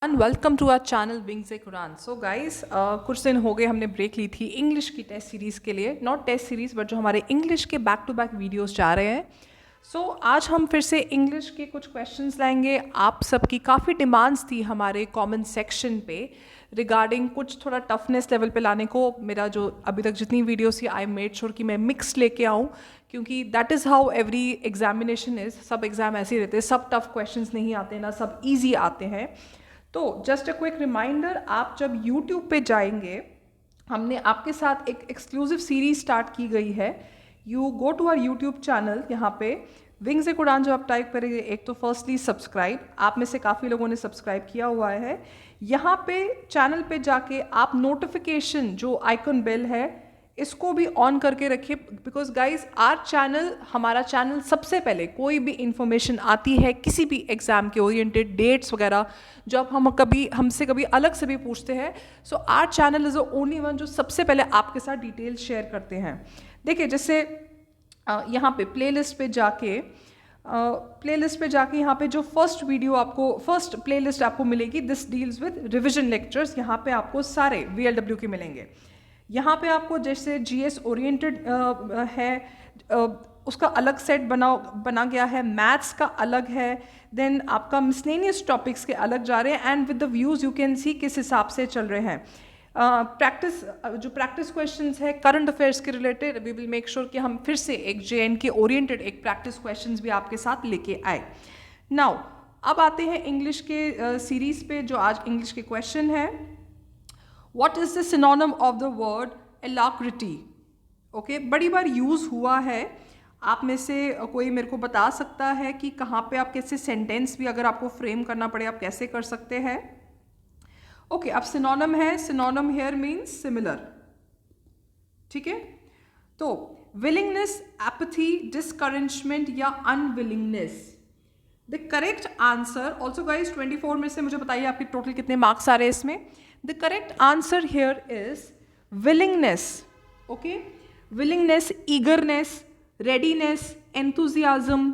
Welcome to our channel wings a Quran. So guys, कुछ दिन हो गए हमने ब्रेक ली थी इंग्लिश की टेस्ट सीरीज़ के लिए, नॉट टेस्ट सीरीज़ बट जो हमारे इंग्लिश के बैक टू बैक वीडियोस जा रहे हैं। सो आज हम फिर से इंग्लिश के कुछ क्वेश्चंस लाएंगे। आप सबकी काफ़ी डिमांड्स थी हमारे कमेंट सेक्शन पे रिगार्डिंग कुछ थोड़ा टफनेस लेवल पे लाने को। मेरा जो अभी तक जितनी वीडियोस थी आई मेड श्योर कि मैं मिक्स लेके आऊँ, क्योंकि that is how every examination is. सब एग्ज़ाम ऐसे ही रहते हैं, सब टफ क्वेश्चंस नहीं आते ना सब ईजी आते हैं। तो जस्ट अ क्विक रिमाइंडर, आप जब YouTube पे जाएंगे, हमने आपके साथ एक एक्सक्लूसिव सीरीज स्टार्ट की गई है। You go to our YouTube channel, यहाँ पे विंग्स ए कुरान जो आप टाइप करेंगे, एक तो फर्स्टली सब्सक्राइब, आप में से काफ़ी लोगों ने सब्सक्राइब किया हुआ है। यहाँ पे चैनल पे जाके आप नोटिफिकेशन जो आइकन बेल है इसको भी ऑन करके रखिए, बिकॉज गाइज आर चैनल, हमारा चैनल सबसे पहले कोई भी इंफॉर्मेशन आती है किसी भी एग्जाम के ओरिएंटेड, डेट्स वगैरह जब हम कभी हमसे कभी अलग से भी पूछते हैं, so our channel is the only one जो सबसे पहले आपके साथ डिटेल शेयर करते हैं। देखिए जैसे यहाँ पे प्लेलिस्ट पे जाके यहाँ पे जो फर्स्ट वीडियो आपको, फर्स्ट प्लेलिस्ट आपको मिलेगी, this deals with revision lectures. यहाँ पे आपको सारे VLW के मिलेंगे। यहाँ पे आपको जैसे GS ओरिएंटेड है, उसका अलग सेट बना गया है, मैथ्स का अलग है, देन आपका मिसलेनियस टॉपिक्स के अलग जा रहे हैं, and with the views you can see किस हिसाब से चल रहे हैं। प्रैक्टिस क्वेश्चंस है करंट अफेयर्स के related, we will make sure कि हम फिर से एक JNK ओरिएंटेड एक प्रैक्टिस क्वेश्चंस भी आपके साथ लेके आए। नाउ अब आते हैं इंग्लिश के सीरीज पे, जो आज इंग्लिश के क्वेश्चन है। What is the synonym of the word alacrity? Okay, बड़ी बार यूज़ हुआ है। आप में से कोई मेरे को बता सकता है कि कहाँ पे आप कैसे सेंटेंस भी अगर आपको फ्रेम करना पड़े आप कैसे कर सकते हैं? ओके, अब सिनोनिम है, सिनोनिम हेयर मीन्स सिमिलर। ठीक है, तो विलिंगनेस, एपथी, डिस्करेजमेंट या unwillingness. The correct answer also guys 24 में से मुझे बताइए आपके टोटल कितने मार्क्स आ रहे हैं इसमें। The correct answer here is willingness. Okay, willingness, eagerness, readiness, enthusiasm.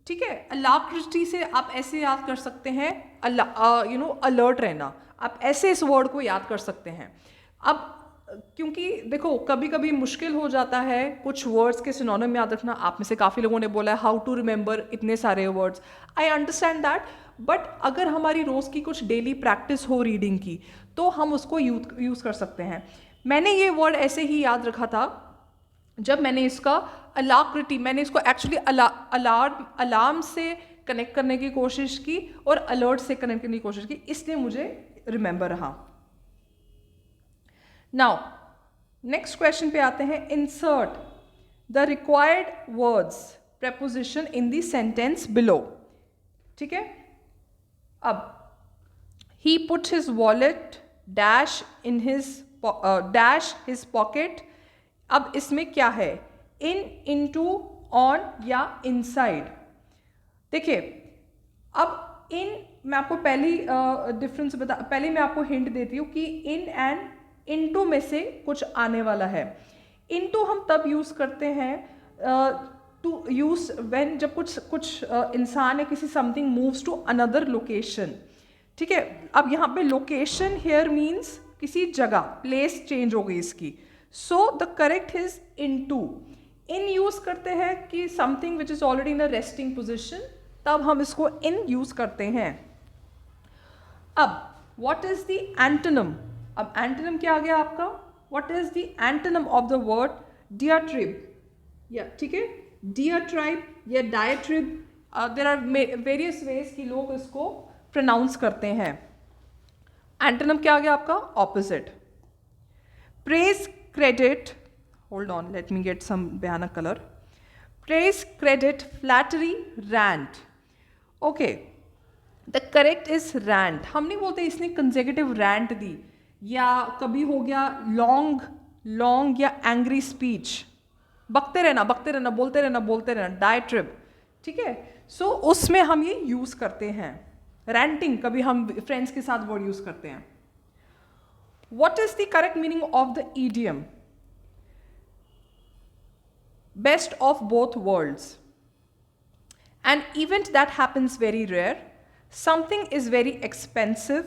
ठीक है, alacrity से आप ऐसे याद कर सकते हैं, alert रहना, आप ऐसे इस वर्ड को याद कर सकते हैं। अब क्योंकि देखो कभी कभी मुश्किल हो जाता है कुछ वर्ड्स के सिनोनिम याद रखना। आप में से काफ़ी लोगों ने बोला है हाउ टू रिमेंबर इतने सारे words, I understand that, but अगर हमारी रोज़ की कुछ डेली प्रैक्टिस हो रीडिंग की तो हम उसको यूज़ कर सकते हैं। मैंने ये वर्ड ऐसे ही याद रखा था जब मैंने इसका अलाक्रिटी, मैंने इसको एक्चुअली अलार्म से कनेक्ट करने की कोशिश की और अलर्ट से कनेक्ट करने की कोशिश की, इसलिए मुझे रिमेंबर रहा। नाउ नेक्स्ट क्वेश्चन पे आते हैं। Insert the required words preposition in the sentence below. ठीक है, अब he put his wallet dash in his dash his pocket. अब इसमें क्या है, इन, इनटू, ऑन या इनसाइड। देखिए अब इन, मैं आपको पहली डिफरेंस पहले मैं आपको हिंट देती हूँ कि इन एंड इनटू में से कुछ आने वाला है। इनटू हम तब यूज़ करते हैं टू यूज व्हेन जब कुछ इंसान या किसी something moves to another location. ठीक है, अब यहाँ पे लोकेशन हेयर मीन्स किसी जगह, प्लेस चेंज हो गई इसकी। So the correct is into. In use करते हैं कि something which is already in a resting position, तब हम इसको इन यूज करते हैं। अब व्हाट इज द एंटोनिम? अब एंटोनिम क्या आ गया आपका? What is the antonym of the word diatribe? या ठीक है, डियाट्राइब या diatribe, there are various ways कि लोग इसको प्रोनाउंस करते हैं। एंटोनिम क्या आ गया आपका? Opposite. Praise, credit, hold on let me get some भयानक colour. Praise, credit, flattery, rant. Okay, the correct is rant. हम नहीं बोलते इसने कंसेक्यूटिव रैंट दी, या कभी हो गया लॉन्ग या एंग्री स्पीच, बकते रहना, बोलते रहना, डायट्रिब। ठीक है, सो उसमें हम ये यूज करते हैं। रैंटिंग कभी हम फ्रेंड्स के साथ वर्ड यूज करते हैं। What is the correct meaning of the idiom? Best of both worlds. An event that happens very rare, something is very expensive,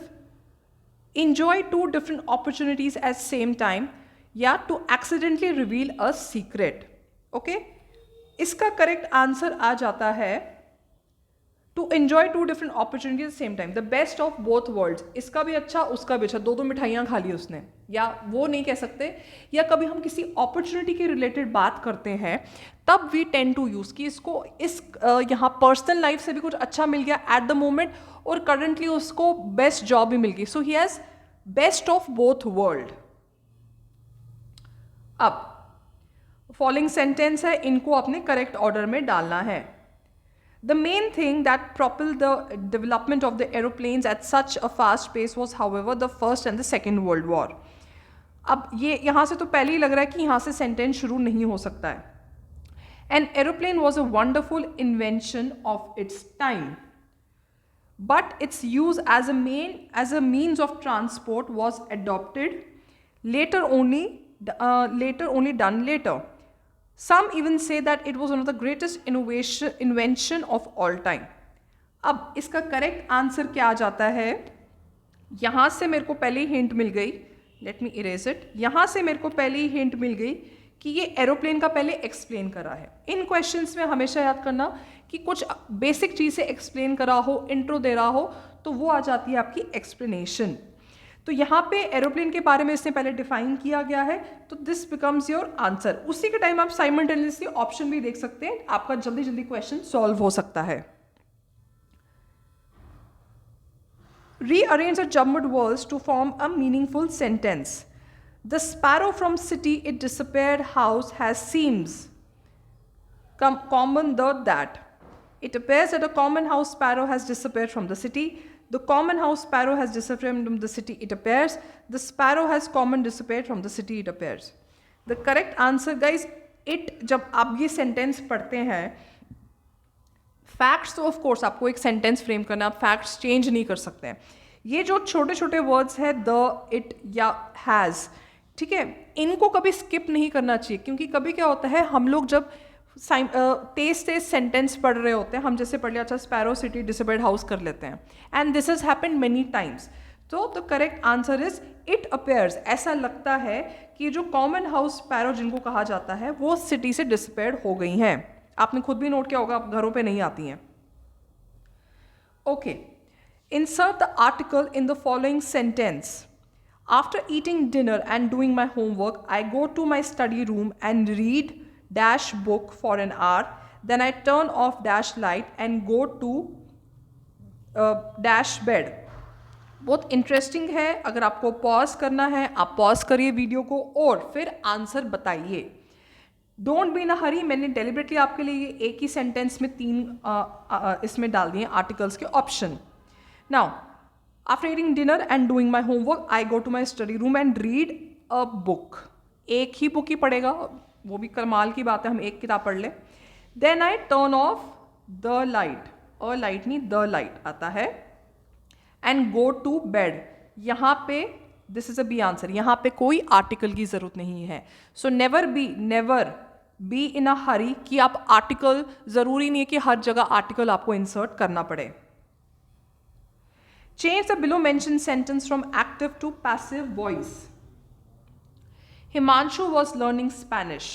enjoy two different opportunities at same time, या to accidentally reveal a secret. Okay, इसका correct answer आ जाता है to enjoy two different opportunities at the same time, the best of both worlds. इसका भी अच्छा उसका भी अच्छा, दो मिठाइयाँ खा ली उसने, या वो नहीं कह सकते, या कभी हम किसी अपॉर्चुनिटी के रिलेटेड बात करते हैं तब वी टेंड टू यूज़ कि इसको इस यहाँ पर्सनल लाइफ से भी कुछ अच्छा मिल गया एट द मोमेंट, और करंटली उसको बेस्ट जॉब भी मिल गई, so he has best of both world. अब फॉलोइंग सेंटेंस है, इनको अपने करेक्ट ऑर्डर में डालना है. The main thing that propelled the development of the aeroplanes at such a fast pace was, however, the First and the Second World War. अब ये यहाँ से तो पहले ही लग रहा है कि यहाँ से सेंटेंस शुरू नहीं हो सकता है. An aeroplane was a wonderful invention of its time, but its use as a means of transport was adopted later only done later. Some even say that it was one of the greatest invention of all time. अब इसका correct answer क्या आ जाता है? यहाँ से मेरे को पहले ही हिंट मिल गई, लेट मी इरेज इट. यहाँ से मेरे को पहले ही हिंट मिल गई कि ये एरोप्लेन का पहले एक्सप्लेन करा है. इन क्वेश्चंस में हमेशा याद करना कि कुछ बेसिक चीज़ से एक्सप्लेन करा हो, इंट्रो दे रहा हो, तो वो आ जाती है आपकी एक्सप्लेनेशन. तो यहाँ पे एरोप्लेन के बारे में इसने पहले डिफाइन किया गया है, तो दिस बिकम्स योर आंसर. उसी के टाइम आप साइमल्टेनियसली ऑप्शन भी देख सकते हैं, आपका जल्दी जल्दी क्वेश्चन सॉल्व हो सकता है. Rearrange the jumbled words to form a meaningful sentence. The sparrow from city it disappeared house has seems common that. It appears that a common house sparrow has disappeared from the city. The common house sparrow has disappeared from the city, it appears. The sparrow has common disappeared from the city, it appears. The correct answer, guys, it, जब आप ये sentence पढ़ते हैं, facts तो of course आपको एक sentence frame करना, आप फैक्ट्स चेंज नहीं कर सकते हैं. ये जो छोटे छोटे वर्ड्स है द, इट या हैज़, ठीक है, इनको कभी स्किप नहीं करना चाहिए, क्योंकि कभी क्या होता है, हम लोग जब तेज सेंटेंस पढ़ रहे होते हैं, हम जैसे पढ़ लिया अच्छा स्पैरो सिटी डिसअपेयर्ड हाउस कर लेते हैं, and this has happened many times. तो the correct answer is it appears. ऐसा लगता है कि जो कॉमन हाउस स्पैरो जिनको कहा जाता है वो सिटी से डिसअपेयर्ड हो गई हैं. आपने खुद भी नोट किया होगा, आप घरों पे नहीं आती हैं. Okay, insert the article in the following sentence. After eating dinner and doing my homework I go to my study room and read dash book for an hour, then I turn off dash light and go to dash bed. बहुत interesting है, अगर आपको pause करना है आप pause करिए video को और फिर आंसर बताइए. डोंट बी इन अ हरी. मैंने डेलिबरेटली आपके लिए एक ही सेंटेंस में 3 इसमें डाल दिए आर्टिकल्स के option. Now after eating dinner and doing my homework I go to my study room and read a book. एक ही बुक ही पढ़ेगा, वो भी कमाल की बात है, हम एक किताब पढ़ लें. Then I turn off the light, a light नहीं द लाइट आता है, एंड गो टू बेड. यहाँ पे this is a B answer, यहाँ पे कोई आर्टिकल की जरूरत नहीं है. सो नेवर बी इन अ हरी कि आप आर्टिकल, जरूरी नहीं है कि हर जगह आर्टिकल आपको इंसर्ट करना पड़े. Change the below mention sentence from active to passive voice. Himanshu was learning Spanish.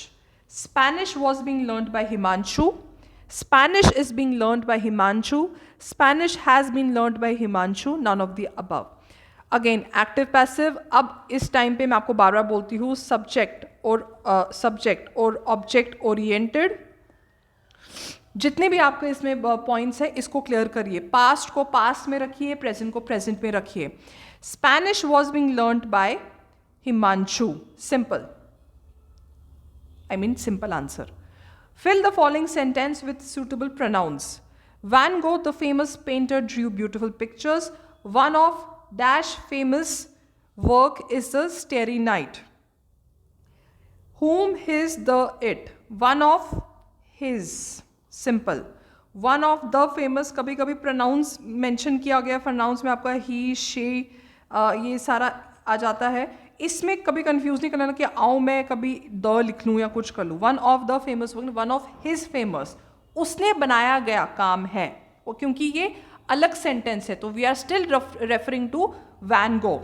Spanish was being learned by Himanshu. Spanish is being learned by Himanshu. Spanish has been learned by Himanshu. None of the above. Again, active passive. अब इस time पे मैं आपको बार बार बोलती हूँ subject और object oriented. जितने भी आपके इसमें पॉइंट्स है इसको क्लियर करिए. पास्ट को पास्ट में रखिए, प्रेजेंट को प्रेजेंट में रखिए. Spanish was being learned by Himanshu. Simple. I mean simple answer. Fill the following sentence with suitable pronouns. Van Gogh, the famous painter, drew beautiful pictures. One of dash famous work is the Starry Night. Whom, his, the, it. One of his. Simple. One of the famous, कभी कभी pronouns mention किया गया, pronouns में आपका he, she, ये सारा आ जाता है. इसमें कभी कंफ्यूज नहीं करना कि आओ मैं कभी द लिख लूँ या कुछ कर लूँ. One of the famous, one of his famous, उसने बनाया गया काम है, और क्योंकि ये अलग सेंटेंस है तो we are still referring to Van Gogh.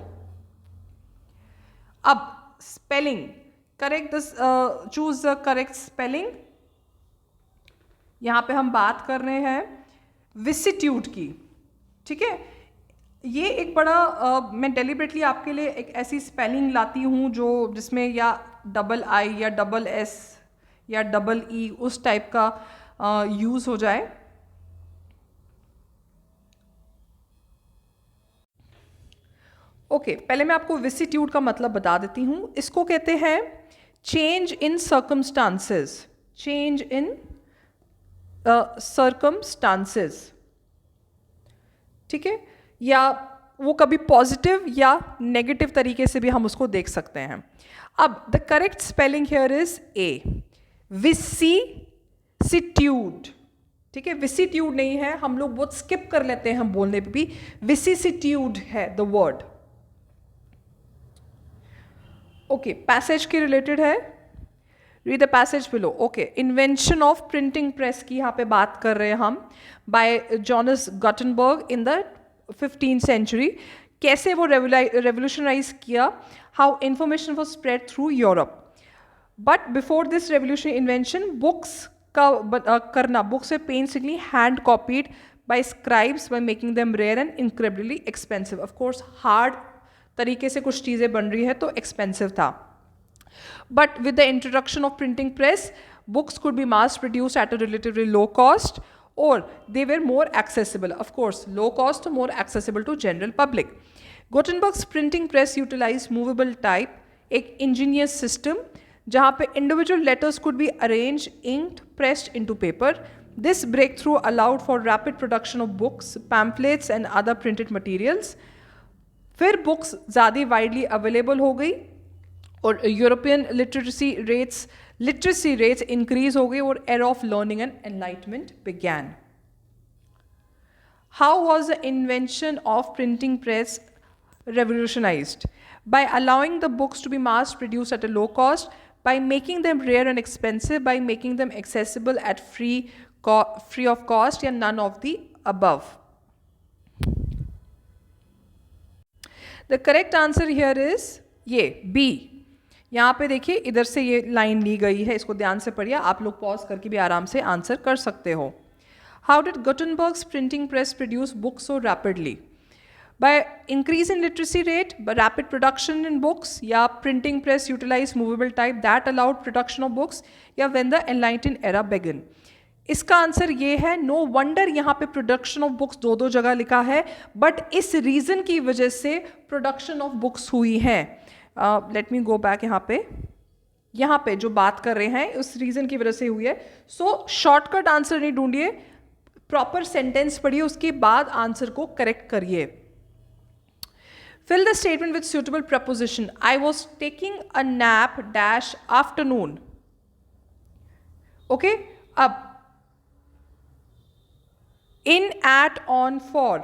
अब spelling, correct this, choose the correct spelling. यहाँ पे हम बात कर रहे हैं विसिट्यूड की, ठीक है। ये एक बड़ा मैं डेलिबरेटली आपके लिए एक ऐसी स्पेलिंग लाती हूँ जो जिसमें या डबल आई या डबल एस या डबल ई उस टाइप का यूज़ हो जाए। ओके, पहले मैं आपको विसिट्यूड का मतलब बता देती हूँ। इसको कहते हैं change in circumstances, change in circumstances, ठीक है। या वो कभी पॉजिटिव या नेगेटिव तरीके से भी हम उसको देख सकते हैं। अब the correct spelling here is a, vicissitude, ठीक है। विसिट्यूड नहीं है, हम लोग बहुत स्किप कर लेते हैं हम बोलने पे भी, विसिट्यूड है द वर्ड। ओके, पैसेज के रिलेटेड है, read the passage below. Okay, invention of printing press की यहाँ पे बात कर रहे हैं हम, by Johannes Gutenberg in the 15th century। कैसे वो रेवोल्यूशनाइज किया, how information was spread through Europe. But before this revolution invention, books का करना, बुक्स में painstakingly hand copied by scribes by making them rare and incredibly expensive. Of course hard तरीके से कुछ चीज़ें बन रही है तो एक्सपेंसिव था। But with the introduction of printing press, books could be mass produced at a relatively low cost, or they were more accessible. Of course, low cost or more accessible to general public. Gutenberg's printing press utilized movable type, एक ingenious system जहाँ पे individual letters could be arranged, inked, pressed into paper. This breakthrough allowed for rapid production of books, pamphlets and other printed materials. फिर books ज़्यादा widely available हो गई और European literacy rates increase हो गई और era of learning and enlightenment began. How was the invention of printing press revolutionized? By allowing the books to be mass produced at a low cost, by making them rare and expensive, by making them accessible at free of cost, या none of the above. The correct answer here is ये B। यहाँ पे देखिए इधर से ये line ली गई है, इसको ध्यान से पढ़िए, आप लोग पॉज करके भी आराम से आंसर कर सकते हो। How did Gutenberg's printing press produce books so rapidly? By increase in literacy rate, by rapid production in books, या printing press utilized movable type that allowed production of books, या when the enlightened era began. इसका answer ये है, no wonder यहाँ पे production of books दो जगह लिखा है, बट इस रीजन की वजह से प्रोडक्शन ऑफ बुक्स हुई है। लेट मी गो बैक, यहाँ पे जो बात कर रहे हैं उस रीजन की वजह से हुई है। सो शॉर्टकट आंसर नहीं ढूंढिए, प्रॉपर सेंटेंस पढ़िए, उसके बाद आंसर को करेक्ट करिए। Fill the statement with suitable preposition. I was taking a nap dash afternoon. Okay, अब in, at, on, for,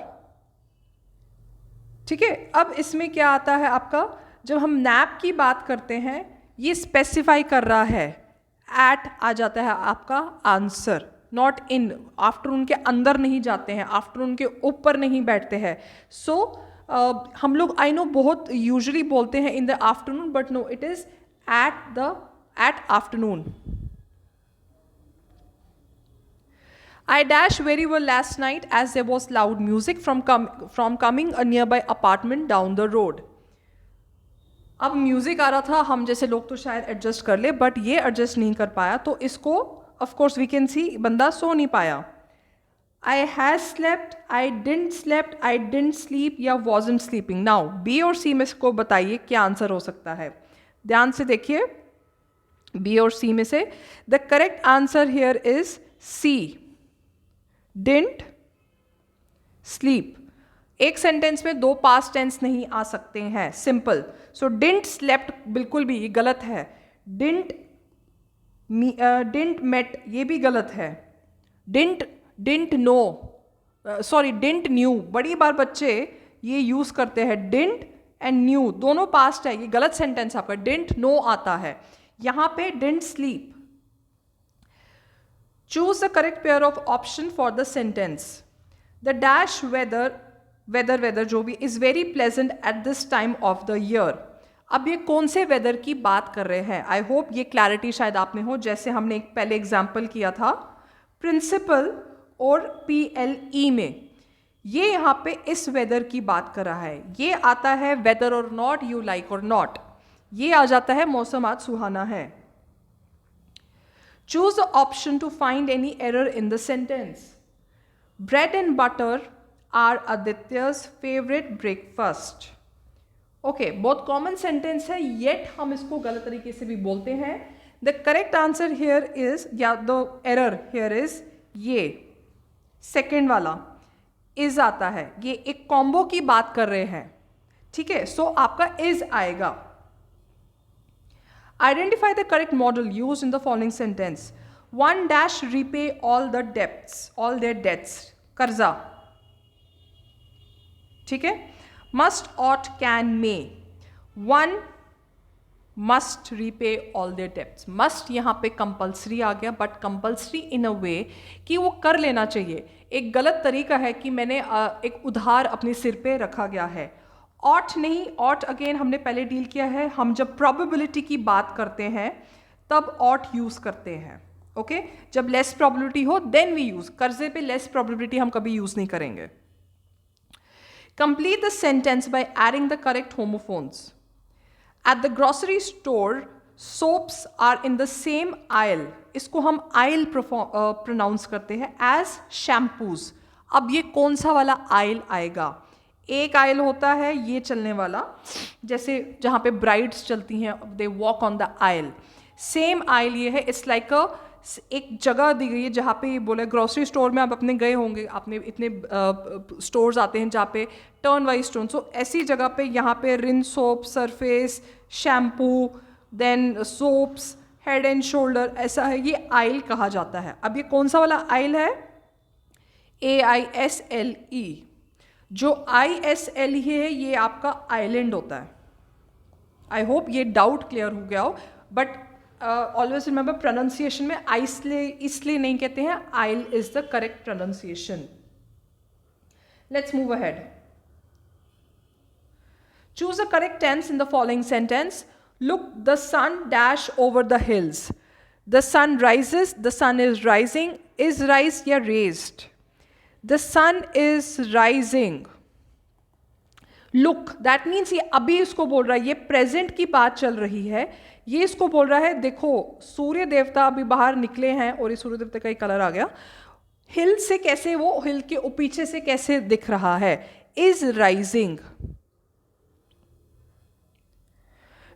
ठीक है। अब इसमें क्या आता है आपका, जब हम नैप की बात करते हैं ये स्पेसिफाई कर रहा है, एट आ जाता है आपका आंसर, नॉट इन। आफ्टरनून के अंदर नहीं जाते हैं, आफ्टरनून के ऊपर नहीं बैठते हैं। सो हम लोग आई नो बहुत यूजुअली बोलते हैं in the afternoon, but no, it is at afternoon. I dashed very well last night as there was loud music from coming a nearby apartment down the road. अब music आ रहा था, हम जैसे लोग तो शायद एडजस्ट कर ले, बट ये एडजस्ट नहीं कर पाया, तो इसको of course we can see बंदा सो नहीं पाया। I had slept, I didn't slept, I didn't sleep या wasn't sleeping. Now B और C में को बताइए क्या आंसर हो सकता है, ध्यान से देखिए B और C में से। The correct answer here is C, didn't sleep। एक सेंटेंस में दो पास्ट टेंस नहीं आ सकते हैं, सिंपल। सो डिडंट स्लेप्ट बिल्कुल भी ये गलत है, डिडंट मेट ये भी गलत है, didn't know, sorry didn't knew, बड़ी बार बच्चे ये यूज करते हैं, डिडंट एंड न्यू दोनों पास्ट है, ये गलत सेंटेंस आपका, डिडंट नो आता है, यहाँ पे didn't sleep. Choose the correct pair of option for the sentence. The dash weather जो भी is very pleasant at this time of the year. अब ये कौन से वेदर की बात कर रहे हैं? आई होप ये क्लैरिटी शायद आप में हो, जैसे हमने एक पहले एग्जाम्पल किया था प्रिंसिपल और PLE में, ये यहाँ पे इस वेदर की बात कर रहा है। ये आता है वेदर और नॉट, यू लाइक और नॉट, ये आ जाता है मौसम आज सुहाना है। Choose the option to find any error in the sentence. Bread and butter are आदित्य's फेवरेट ब्रेकफास्ट। ओके, बहुत कॉमन सेंटेंस है, येट हम इसको गलत तरीके से भी बोलते हैं। The correct answer here is, या द एरर हियर इज, ये सेकेंड वाला इज आता है। ये एक कॉम्बो की बात कर रहे हैं, ठीक है, सो आपका इज आएगा। Identify the correct model use in the following sentence. 1 repay all the debts, all their debts, कर्जा, ठीक है। Must, ought, can, may, 1 must repay all their debts। Must यहाँ पे कंपल्सरी आ गया, बट कंपल्सरी इन अ वे कि वो कर लेना चाहिए। एक गलत तरीका है कि मैंने एक उधार अपने सिर पे रखा गया है। ought नहीं, ought अगेन हमने पहले डील किया है, हम जब प्रोबेबिलिटी की बात करते हैं तब ought यूज करते हैं। ओके, जब लेस प्रोबेबिलिटी हो देन वी यूज, कर्जे पे लेस प्रोबेबिलिटी हम कभी यूज नहीं करेंगे। Complete the sentence by adding the correct homophones. At the grocery store, soaps are in the same aisle. इसको हम aisle pronounce करते हैं as shampoos. अब ये कौन सा वाला aisle आएगा? एक aisle होता है ये चलने वाला, जैसे जहाँ पे brides चलती हैं, they walk on the aisle. Same aisle ये है, it's like a एक जगह दी गई है जहाँ पे ये बोले ग्रोसरी स्टोर में आप अपने गए होंगे, आपने इतने स्टोर्स आते हैं जहाँ पे टर्न वाइज टर्न, सो ऐसी जगह पे यहाँ पे Rin soap, surface, shampoo, then soaps, head and shoulder, ऐसा है, ये आइल कहा जाता है। अब ये कौन सा वाला आइल है? AISLE। जो ISL है ये आपका आइलैंड होता है। आई होप ये डाउट क्लियर हो गया हो, बट ऑलवेज रिमेंबर प्रोनाउंसिएशन में इसलिए नहीं कहते हैं, aisle is the correct pronunciation. Let's move ahead. Choose the correct tense in the following sentence. Look the sun dash over the hills. The sun rises, the sun is rising, is rise या raised? The sun is rising. Look, that means ये अभी इसको बोल रहा है, ये present की बात चल रही है, ये इसको बोल रहा है देखो सूर्य देवता अभी बाहर निकले हैं और इस सूर्य देवता का ही कलर आ गया, हिल से कैसे, वो हिल के पीछे से कैसे दिख रहा है, is rising.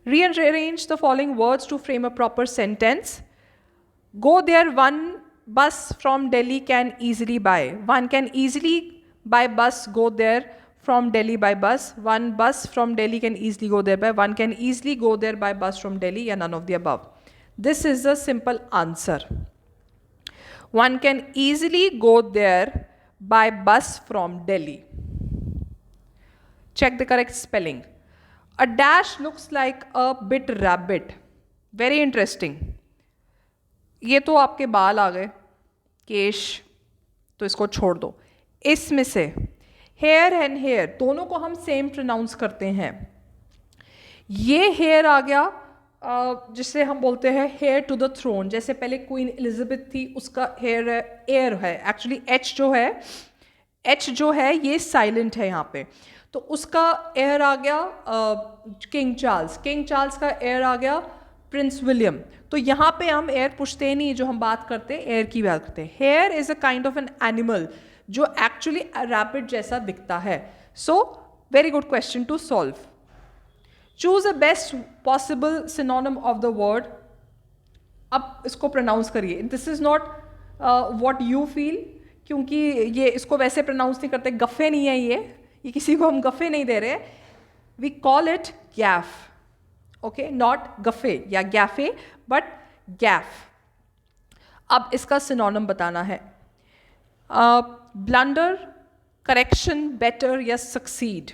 Rearrange the following words to frame a proper sentence. Go there, one bus from Delhi can easily buy. One can easily by bus go there from Delhi by bus. One bus from Delhi can easily go there by. One can easily go there by bus from Delhi, या none of the above. This is the simple answer. One can easily go there by bus from Delhi. Check the correct spelling. A dash looks like a bit rabbit. Very interesting. ये तो आपके बाल आ गए, केश, तो इसको छोड़ दो। इसमें से हेयर एंड हेयर दोनों को हम सेम प्रोनाउंस करते हैं। ये हेयर आ गया जिससे हम बोलते हैं हेयर टू द थ्रोन, जैसे पहले क्वीन एलिजाबेथ थी, उसका हेयर एयर है, एक्चुअली एच जो है ये साइलेंट है यहाँ पे, तो उसका एयर आ गया किंग चार्ल्स का एयर आ गया प्रिंस विलियम। तो यहाँ पे हम एयर पूछते नहीं, जो हम बात करते हैं एयर की बात करते हैं। Here is a kind of an animal जो एक्चुअली रैबिट जैसा दिखता है। So very good question to solve. Choose a best possible synonym of the word. अब इसको प्रोनाउंस करिए। This is not what you feel, क्योंकि ये इसको वैसे प्रोनाउंस नहीं करते, गफ़े नहीं है ये किसी को हम गफ़े नहीं दे रहे। We call it gaffe, okay, not gaffe या गैफे बट गैफ। अब इसका सिनोनिम बताना है। ब्लंडर, करेक्शन, बेटर या succeed.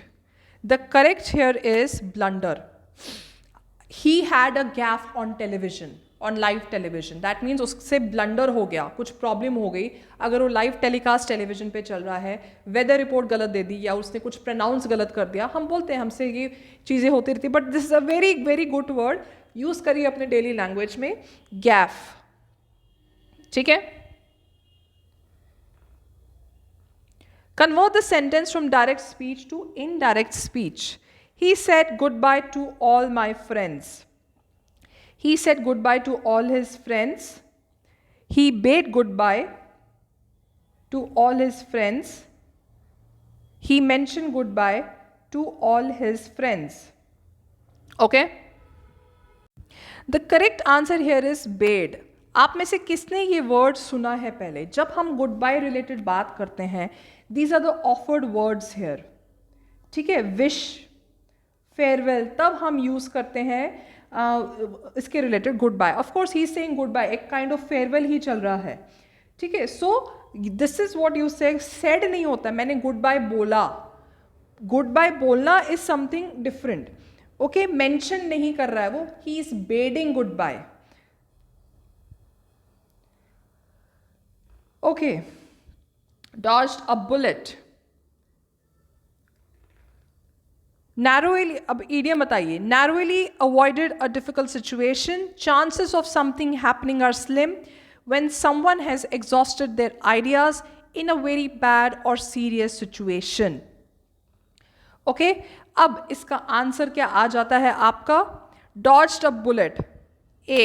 The correct here is blunder. He had a gaffe on television. On live television, that means उससे blunder हो गया, कुछ प्रॉब्लम हो गई, अगर वो लाइव टेलीकास्ट टेलीविजन पे चल रहा है, वेदर रिपोर्ट गलत दे दी या उसने कुछ प्रोनाउंस गलत कर दिया, हम बोलते हैं हमसे ये चीज़ें होती रहती, but this is a very very good word, use करिए अपने डेली लैंग्वेज में, गैफ, ठीक है। Convert the sentence from direct speech to indirect speech. He said goodbye to all my friends. He said goodbye to all his friends. He bade goodbye to all his friends. He mentioned goodbye to all his friends. Okay? The correct answer here is bade. आप में से किसने ये word सुना है पहले? जब हम गुड बाय रिलेटेड बात करते हैं, these are the offered words here, ठीक है, विश, फेयरवेल, तब हम यूज़ करते हैं इसके related good bye. Of course he is saying good bye, एक काइंड ऑफ फेयरवेल ही चल रहा है, ठीक है। So this is what you say, said नहीं होता मैंने गुड बाय बोला, गुड बाय बोलना is something different, okay, mention नहीं कर रहा है वो, he is bidding good bye, okay. dodged a bullet, narrowly, अब idiom बताइए, narrowly avoided a difficult situation, chances of something happening are slim when someone has exhausted their ideas in a very bad or serious situation. Okay, अब इसका answer क्या आ जाता है आपका, dodged a bullet, A,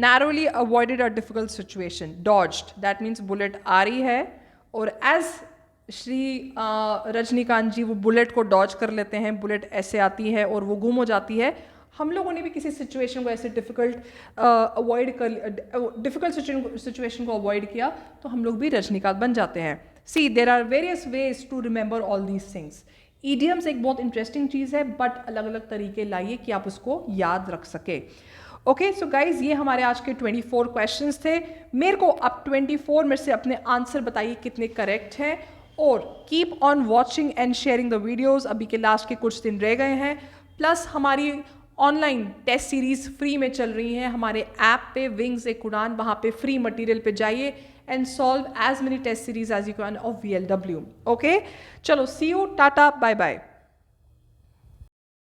narrowly avoided a difficult situation, dodged, that means bullet आ रही है, और as Shri Rajinikanth जी वो बुलेट को डॉज कर लेते हैं, बुलेट ऐसे आती है और वो गुम हो जाती है, हम लोगों ने भी किसी सिचुएशन को ऐसे डिफिकल्ट सिचुएशन को अवॉइड किया तो हम लोग भी रजनीकांत बन जाते हैं। See there are various ways to remember all these things. Idioms एक बहुत इंटरेस्टिंग चीज़ है, बट अलग अलग तरीके लाइए कि आप उसको याद रख सके। ओके सो गाइज, ये हमारे आज के 24 क्वेश्चंस थे। मेरे को अब 24 में से अपने आंसर बताइए कितने करेक्ट हैं, और keep on watching and sharing the videos. अभी के लास्ट के कुछ दिन रह गए हैं, प्लस हमारी ऑनलाइन टेस्ट सीरीज फ्री में चल रही हैं हमारे ऐप पे विंग्स एक उड़ान, वहाँ पे फ्री मटेरियल पे जाइए and solve as many test series as you can of VLW। Okay, चलो see you, tata, bye bye.